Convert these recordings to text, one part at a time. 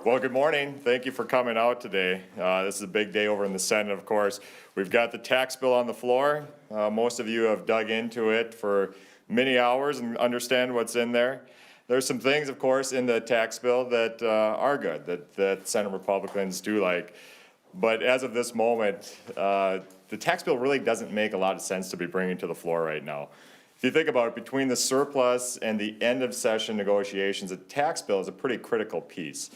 Well, good morning. Thank you for coming out today. This is a big day over in the Senate, of course. We've got the tax bill on the floor. Most of you have dug into it for many hours and understand what's in there. There's some things, of course, in the tax bill that are good, that Senate Republicans do like. But as of this moment, the tax bill really doesn't make a lot of sense to be bringing to the floor right now. If you think about it, between the surplus and the end of session negotiations, the tax bill is a pretty critical piece.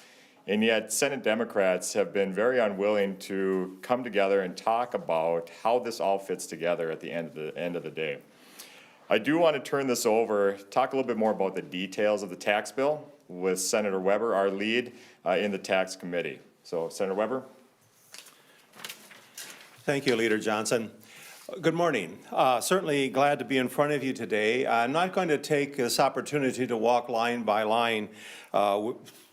And yet Senate Democrats have been very unwilling to come together and talk about how this all fits together at the end of the day. I do want to turn this over, talk a little bit more about the details of the tax bill with Senator Weber, our lead in the tax committee. So, Senator Weber. Thank you, Leader Johnson. Good morning. Certainly glad to be in front of you today. I'm not going to take this opportunity to walk line by line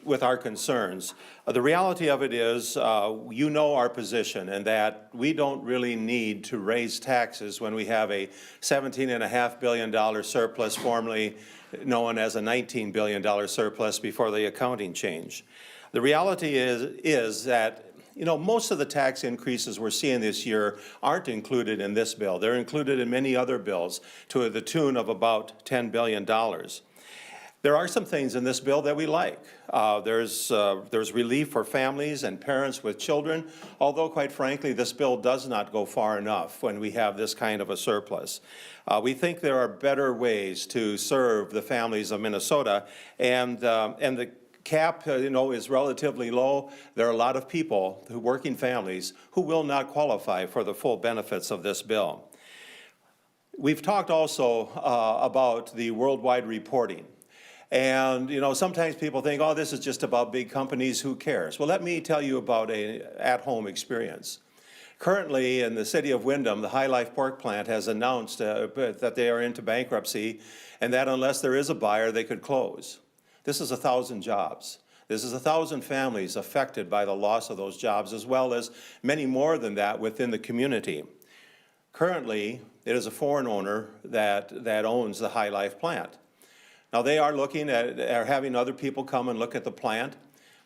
with our concerns. The reality of it is, you know our position, and that we don't really need to raise taxes when we have a $17.5 billion surplus, formerly known as a $19 billion surplus before the accounting change. The reality is that most of the tax increases we're seeing this year aren't included in this bill. They're included in many other bills to the tune of about $10 billion. There are some things in this bill that we like. There's relief for families and parents with children, although quite frankly, this bill does not go far enough when we have this kind of a surplus. We think there are better ways to serve the families of Minnesota, and the cap, is relatively low. There are a lot of people, working families, who will not qualify for the full benefits of this bill. We've talked also about the worldwide reporting. And, sometimes people think, oh, this is just about big companies, who cares? Well, let me tell you about an at-home experience. Currently, in the city of Windham, the High Life Pork Plant has announced that they are into bankruptcy, and that unless there is a buyer, they could close. This is 1,000 jobs. This is 1,000 families affected by the loss of those jobs, as well as many more than that within the community. Currently, it is a foreign owner that owns the High Life plant. Now, they are looking at having other people come and look at the plant,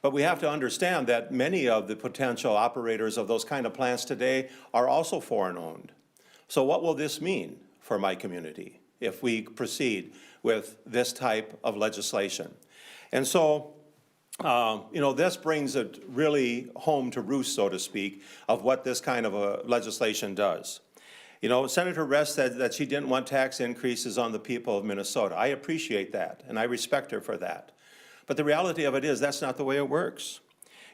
but we have to understand that many of the potential operators of those kind of plants today are also foreign-owned. So what will this mean for my community if we proceed with this type of legislation? And so, this brings it really home to roost, so to speak, of what this kind of a legislation does. Senator Rest said that she didn't want tax increases on the people of Minnesota. I appreciate that, and I respect her for that. But the reality of it is that's not the way it works.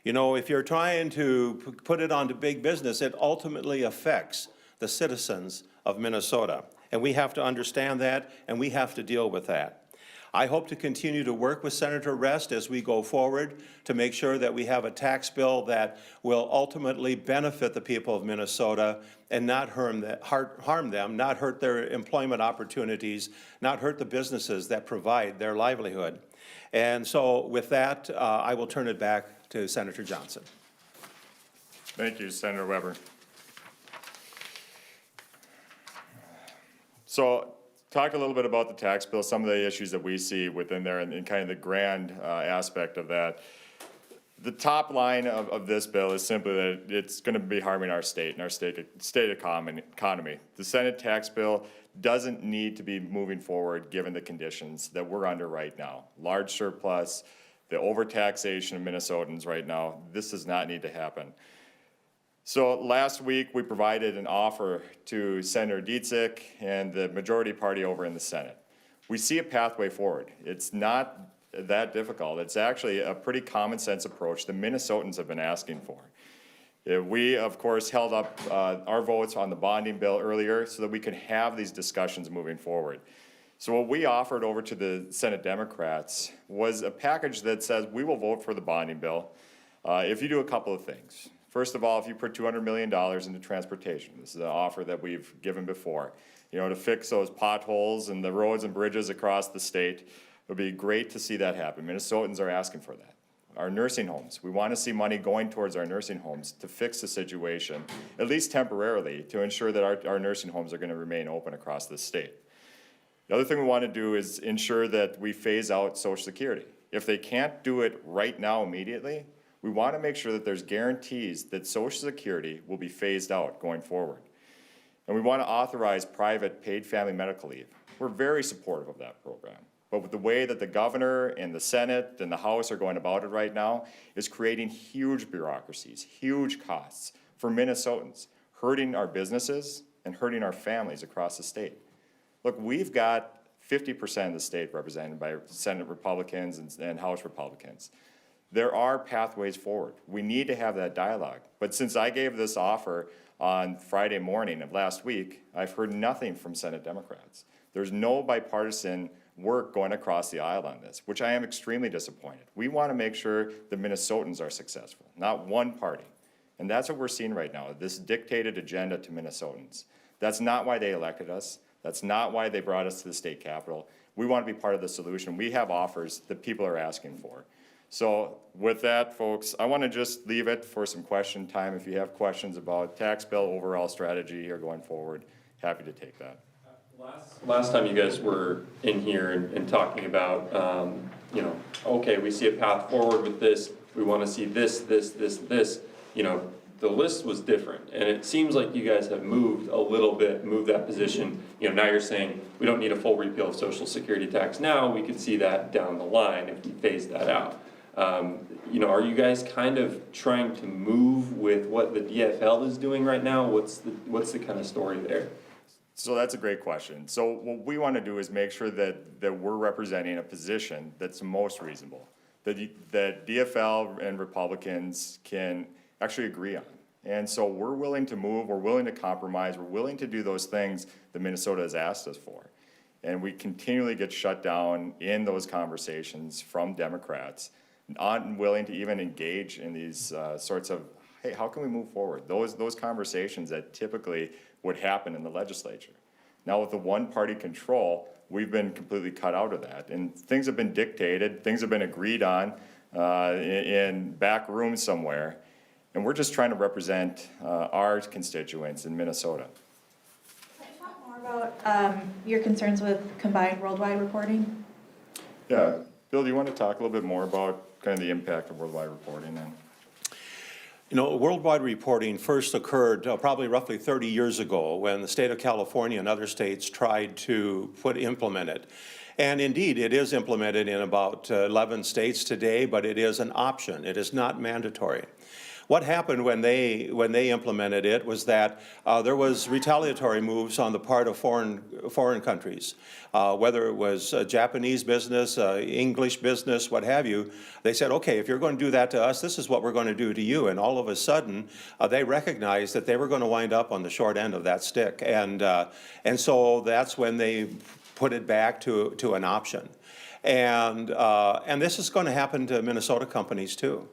If you're trying to put it onto big business, it ultimately affects the citizens of Minnesota. And we have to understand that, and we have to deal with that. I hope to continue to work with Senator Rest as we go forward to make sure that we have a tax bill that will ultimately benefit the people of Minnesota and not harm them, not hurt their employment opportunities, not hurt the businesses that provide their livelihood. And so with that, I will turn it back to Senator Johnson. Thank you, Senator Weber. So, talk a little bit about the tax bill, some of the issues that we see within there, and kind of the grand aspect of that. The top line of this bill is simply that it's going to be harming our state and our state economy. The Senate tax bill doesn't need to be moving forward given the conditions that we're under right now. Large surplus, the overtaxation of Minnesotans right now, this does not need to happen. So last week, we provided an offer to Senator Dietzick and the majority party over in the Senate. We see a pathway forward. It's not that difficult. It's actually a pretty common sense approach the Minnesotans have been asking for. We, of course, held up our votes on the bonding bill earlier so that we could have these discussions moving forward. So what we offered over to the Senate Democrats was a package that says we will vote for the bonding bill if you do a couple of things. First of all, if you put $200 million into transportation, this is an offer that we've given before, to fix those potholes and the roads and bridges across the state. It would be great to see that happen. Minnesotans are asking for that. Our nursing homes, we want to see money going towards our nursing homes to fix the situation, at least temporarily, to ensure that our nursing homes are going to remain open across the state. The other thing we want to do is ensure that we phase out Social Security. If they can't do it right now immediately, We want to make sure that there's guarantees that Social Security will be phased out going forward. And we want to authorize private paid family medical leave. We're very supportive of that program. But with the way that the governor and the Senate and the House are going about it right now is creating huge bureaucracies, huge costs for Minnesotans, hurting our businesses and hurting our families across the state. Look, we've got 50% of the state represented by Senate Republicans and House Republicans. There are pathways forward. We need to have that dialogue. But since I gave this offer on Friday morning of last week, I've heard nothing from Senate Democrats. There's no bipartisan work going across the aisle on this, which I am extremely disappointed. We want to make sure the Minnesotans are successful, not one party. And that's what we're seeing right now, this dictated agenda to Minnesotans. That's not why they elected us. That's not why they brought us to the state capitol. We want to be part of the solution. We have offers that people are asking for. So with that, folks, I want to just leave it for some question time. If you have questions about tax bill overall strategy here going forward, happy to take that. Last time you guys were in here and talking about, you know, okay, we see a path forward with this, we want to see this, you know, the list was different. And it seems like you guys have moved a little bit, moved that position. You know, now you're saying we don't need a full repeal of Social Security tax now, we could see that down the line if we phase that out. You know, are you guys kind of trying to move with what the DFL is doing right now? What's the kind of story there? So that's a great question. So what we want to do is make sure that we're representing a position that's most reasonable, that DFL and Republicans can actually agree on. And so we're willing to move, we're willing to compromise, we're willing to do those things that Minnesota has asked us for. And we continually get shut down in those conversations from Democrats, unwilling to even engage in these sorts of, hey, how can we move forward? Those conversations that typically would happen in the legislature. Now with the one-party control, we've been completely cut out of that. And things have been dictated, things have been agreed on in back rooms somewhere. And we're just trying to represent our constituents in Minnesota. Can you talk more about your concerns with combined worldwide reporting? Yeah, Bill, do you want to talk a little bit more about kind of the impact of worldwide reporting then? You know, worldwide reporting first occurred probably roughly 30 years ago when the state of California and other states tried to implement it. And indeed, it is implemented in about 11 states today, but it is an option. It is not mandatory. What happened when they implemented it was that there was retaliatory moves on the part of foreign countries, whether it was Japanese business, English business, what have you. They said, okay, if you're going to do that to us, this is what we're going to do to you. And all of a sudden, they recognized that they were going to wind up on the short end of that stick. And so that's when they put it back to an option. And this is going to happen to Minnesota companies too.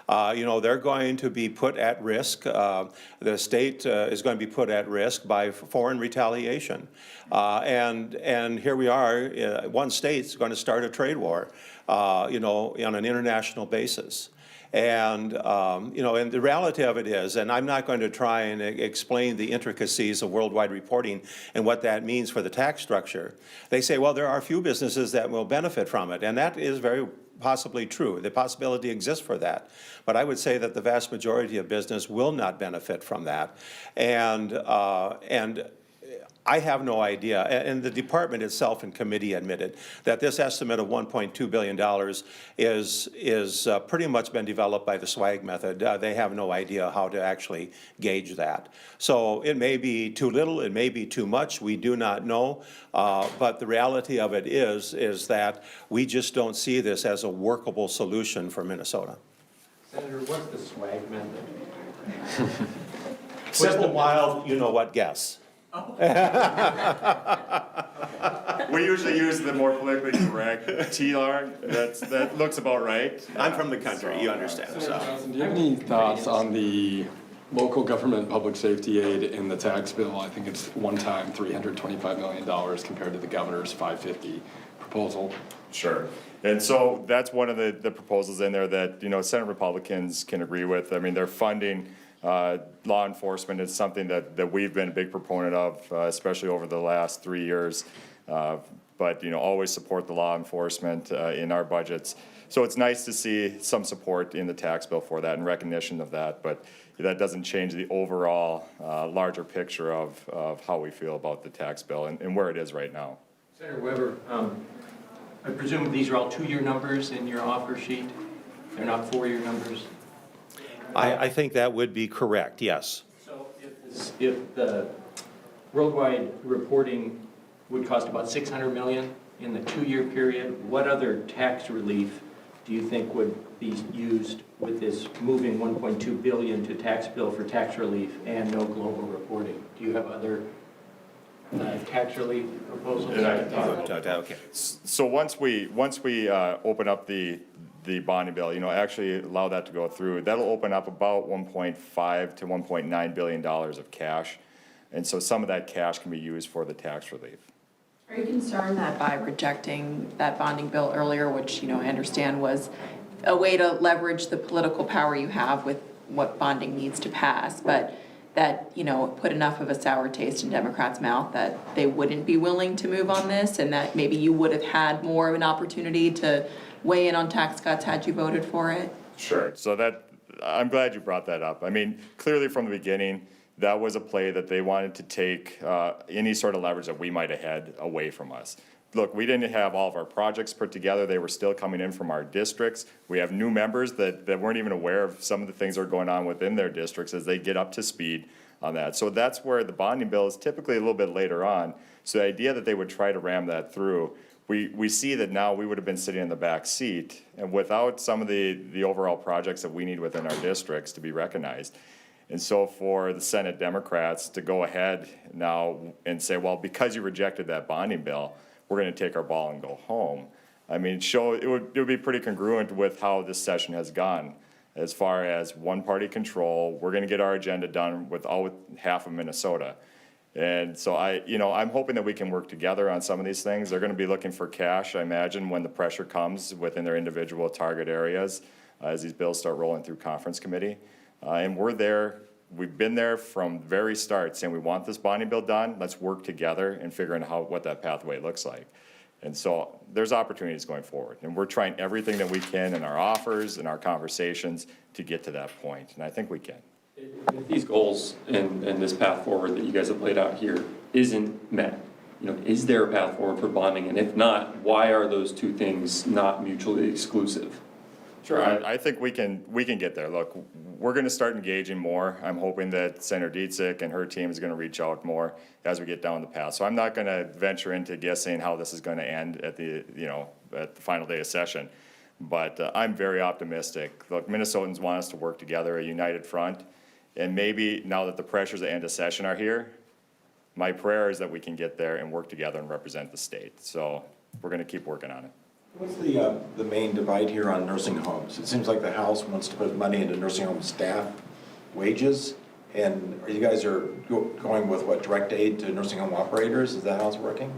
You know, they're going to be put at risk. The state is going to be put at risk by foreign retaliation. And here we are, one state's going to start a trade war, you know, on an international basis. And, you know, and the reality of it is, and I'm not going to try and explain the intricacies of worldwide reporting and what that means for the tax structure. They say, well, there are a few businesses that will benefit from it, and that is very possibly true. The possibility exists for that. But I would say that the vast majority of business will not benefit from that. And I have no idea, and the department itself in committee admitted that this estimate of $1.2 billion is pretty much been developed by the swag method. They have no idea how to actually gauge that. So it may be too little, it may be too much, we do not know, but the reality of it is that we just don't see this as a workable solution for Minnesota. Senator, what's the swag method? Simple, wild, you know what, guess. We usually use the more politically correct TLR. That looks about right. I'm from the country, you understand. Senator So. Johnson, do you have any thoughts on the local government public safety aid in the tax bill? I think it's one time $325 million compared to the governor's $550 proposal. Sure. And so that's one of the proposals in there that, you know, Senate Republicans can agree with. I mean, they're funding law enforcement is something that we've been a big proponent of, especially over the last 3 years. But, you know, always support the law enforcement in our budgets. So it's nice to see some support in the tax bill for that and recognition of that, but that doesn't change the overall larger picture of how we feel about the tax bill and where it is right now. Senator Weber, I presume these are all two-year numbers in your offer sheet? They're not four-year numbers? I think that would be correct, yes. So if the worldwide reporting would cost about $600 million in the two-year period, what other tax relief do you think would be used with this moving $1.2 billion to tax bill for tax relief and no global reporting? Do you have other tax relief proposals? Okay. So once we open up the bonding bill, actually allow that to go through, that'll open up about $1.5 to $1.9 billion of cash. And so some of that cash can be used for the tax relief. Are you concerned that by rejecting that bonding bill earlier, which, I understand was a way to leverage the political power you have with what bonding needs to pass, but that, put enough of a sour taste in Democrats' mouth that they wouldn't be willing to move on this, and that maybe you would have had more of an opportunity to weigh in on tax cuts had you voted for it? Sure. So I'm glad you brought that up. I mean, clearly from the beginning, that was a play that they wanted to take any sort of leverage that we might have had away from us. Look, we didn't have all of our projects put together. They were still coming in from our districts. We have new members that weren't even aware of some of the things that are going on within their districts as they get up to speed on that. So that's where the bonding bill is typically a little bit later on. So the idea that they would try to ram that through, we see that now we would have been sitting in the back seat, and without some of the overall projects that we need within our districts to be recognized. And so for the Senate Democrats to go ahead now and say, well, because you rejected that bonding bill, we're going to take our ball and go home. I mean, it would be pretty congruent with how this session has gone. As far as one-party control, we're going to get our agenda done with half of Minnesota. And so I'm hoping that we can work together on some of these things. They're going to be looking for cash, I imagine, when the pressure comes within their individual target areas as these bills start rolling through conference committee. And we're there, we've been there from the very start saying we want this bonding bill done, let's work together and figuring out what that pathway looks like. And so there's opportunities going forward, and we're trying everything that we can in our offers and our conversations to get to that point, and I think we can. If these goals and this path forward that you guys have laid out here isn't met, is there a path forward for bonding? And if not, why are those two things not mutually exclusive? Sure, I think we can get there. Look, we're going to start engaging more. I'm hoping that Senator Dietzich and her team is going to reach out more as we get down the path. So I'm not going to venture into guessing how this is going to end at the final day of session. But I'm very optimistic. Look, Minnesotans want us to work together, a united front. And maybe now that the pressures at the end of session are here, my prayer is that we can get there and work together and represent the state. So we're going to keep working on it. What's the main divide here on nursing homes? It seems like the House wants to put money into nursing home staff wages, and you guys are going with what, direct aid to nursing home operators? Is that how it's working?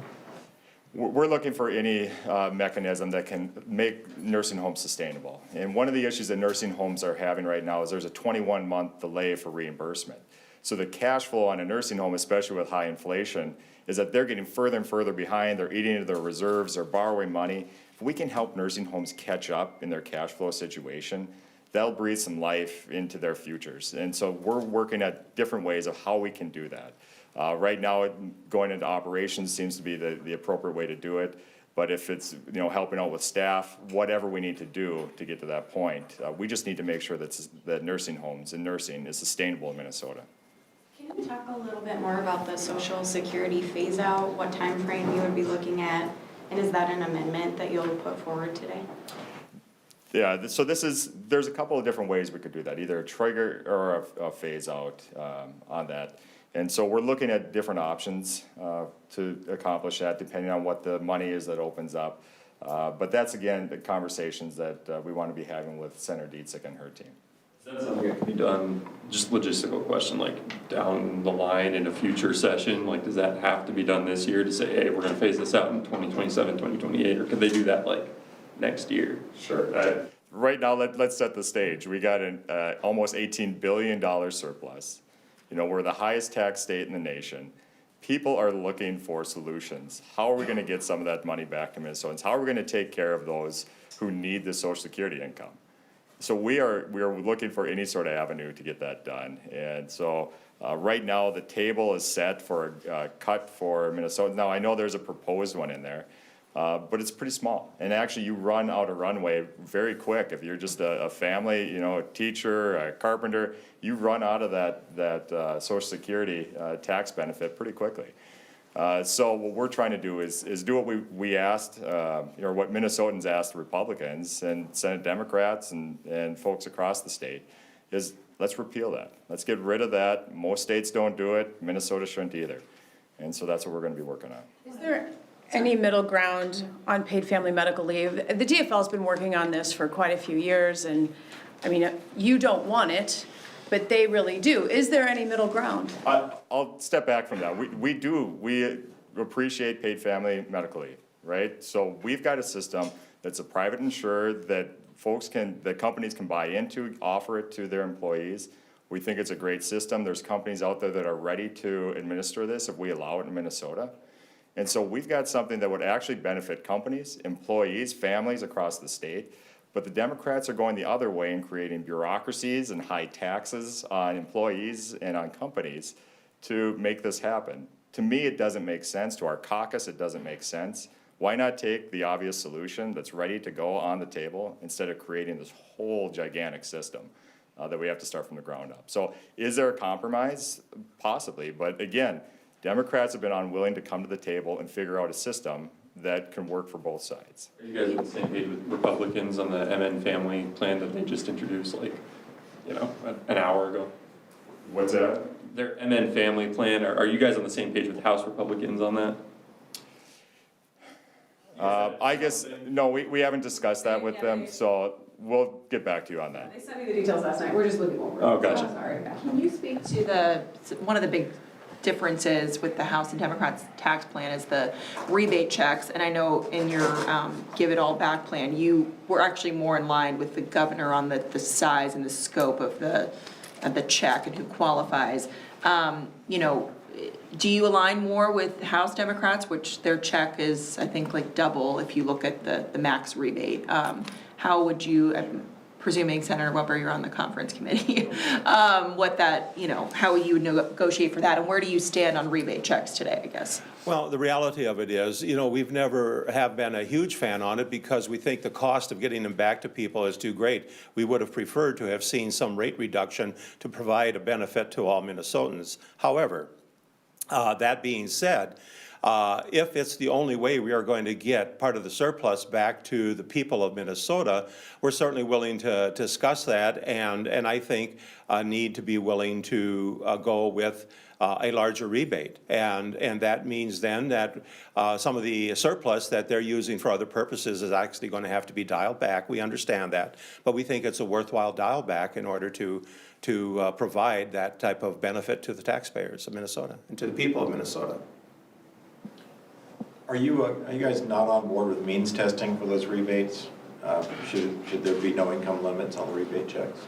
We're looking for any mechanism that can make nursing homes sustainable. And one of the issues that nursing homes are having right now is there's a 21-month delay for reimbursement. So the cash flow on a nursing home, especially with high inflation, is that they're getting further and further behind. They're eating into their reserves, they're borrowing money. If we can help nursing homes catch up in their cash flow situation, that'll breathe some life into their futures. And so we're working at different ways of how we can do that. Right now, going into operations seems to be the appropriate way to do it. But if it's helping out with staff, whatever we need to do to get to that point, we just need to make sure that nursing homes and nursing is sustainable in Minnesota. Can you talk a little bit more about the Social Security phase-out, what time frame you would be looking at, and is that an amendment that you'll put forward today? Yeah, so there's a couple of different ways we could do that, either a trigger or a phase-out on that. And so we're looking at different options to accomplish that, depending on what the money is that opens up. But that's, again, the conversations that we want to be having with Senator Dietzich and her team. Is that something that can be done, just logistical question, like down the line in a future session? Like, does that have to be done this year to say, hey, we're going to phase this out in 2027, 2028, or could they do that like next year? Sure. Right now, let's set the stage. We got an almost $18 billion surplus. We're the highest tax state in the nation. people are looking for solutions. How are we gonna get some of that money back to Minnesotans? How are we gonna take care of those who need the social security income? So we are looking for any sort of avenue to get that done. And so, right now, the table is set for a cut for Minnesota. Now, I know there's a proposed one in there, but it's pretty small. And actually, you run out of runway very quick. If you're just a family, you know, a teacher, a carpenter, you run out of that social security tax benefit pretty quickly. So what we're trying to do is do what we asked, or what Minnesotans asked Republicans and Senate Democrats and folks across the state, is let's repeal that. Let's get rid of that. Most states don't do it. Minnesota shouldn't either. And so that's what we're gonna be working on. Is there any middle ground on paid family medical leave? The DFL's been working on this for quite a few years, and, I mean, you don't want it, but they really do. Is there any middle ground? I'll step back from that. We appreciate paid family medical leave, right? So we've got a system that's a private insurer that that companies can buy into, offer it to their employees. We think it's a great system. There's companies out there that are ready to administer this if we allow it in Minnesota. And so we've got something that would actually benefit companies, employees, families across the state. But the Democrats are going the other way and creating bureaucracies and high taxes on employees and on companies to make this happen. To me, it doesn't make sense. To our caucus, it doesn't make sense. Why not take the obvious solution that's ready to go on the table instead of creating this whole gigantic system that we have to start from the ground up? So is there a compromise? Possibly, but again, Democrats have been unwilling to come to the table and figure out a system that can work for both sides. Are you guys on the same page with Republicans on the MN family plan that they just introduced like, you know, an hour ago? What's that? Their MN family plan, are you guys on the same page with House Republicans on that? I guess, no, we haven't discussed that with them, so we'll get back to you on that. They sent me the details last night, we're just looking over it. Oh, gotcha. So, sorry. Can you speak to one of the big differences with the House and Democrats' tax plan is the rebate checks, and I know in your Give It All Back plan, you were actually more in line with the governor on the size and the scope of the check and who qualifies. You know, do you align more with House Democrats, which their check is, I think, like double if you look at the max rebate? How would you, I'm presuming Senator Weber, you're on the conference committee, what that, you know, how you would negotiate for that, and where do you stand on rebate checks today, I guess? Well, the reality of it is, you know, we've never have been a huge fan on it because we think the cost of getting them back to people is too great. We would have preferred to have seen some rate reduction to provide a benefit to all Minnesotans. However, that being said, if it's the only way we are going to get part of the surplus back to the people of Minnesota, we're certainly willing to discuss that, and I think need to be willing to go with a larger rebate. And that means then that some of the surplus that they're using for other purposes is actually going to have to be dialed back. We understand that, but we think it's a worthwhile dial back in order to provide that type of benefit to the taxpayers of Minnesota and to the people of Minnesota. Are you guys not on board with means testing for those rebates? Should there be no income limits on the rebate checks?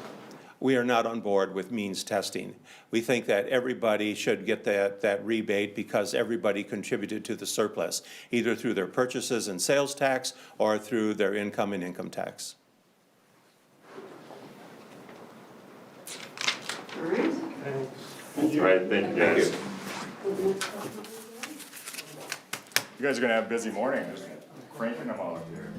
We are not on board with means testing. We think that everybody should get that rebate because everybody contributed to the surplus, either through their purchases and sales tax or through their income and income tax. All right. All right, thank you guys. You guys are gonna have a busy morning, just cranking them out here.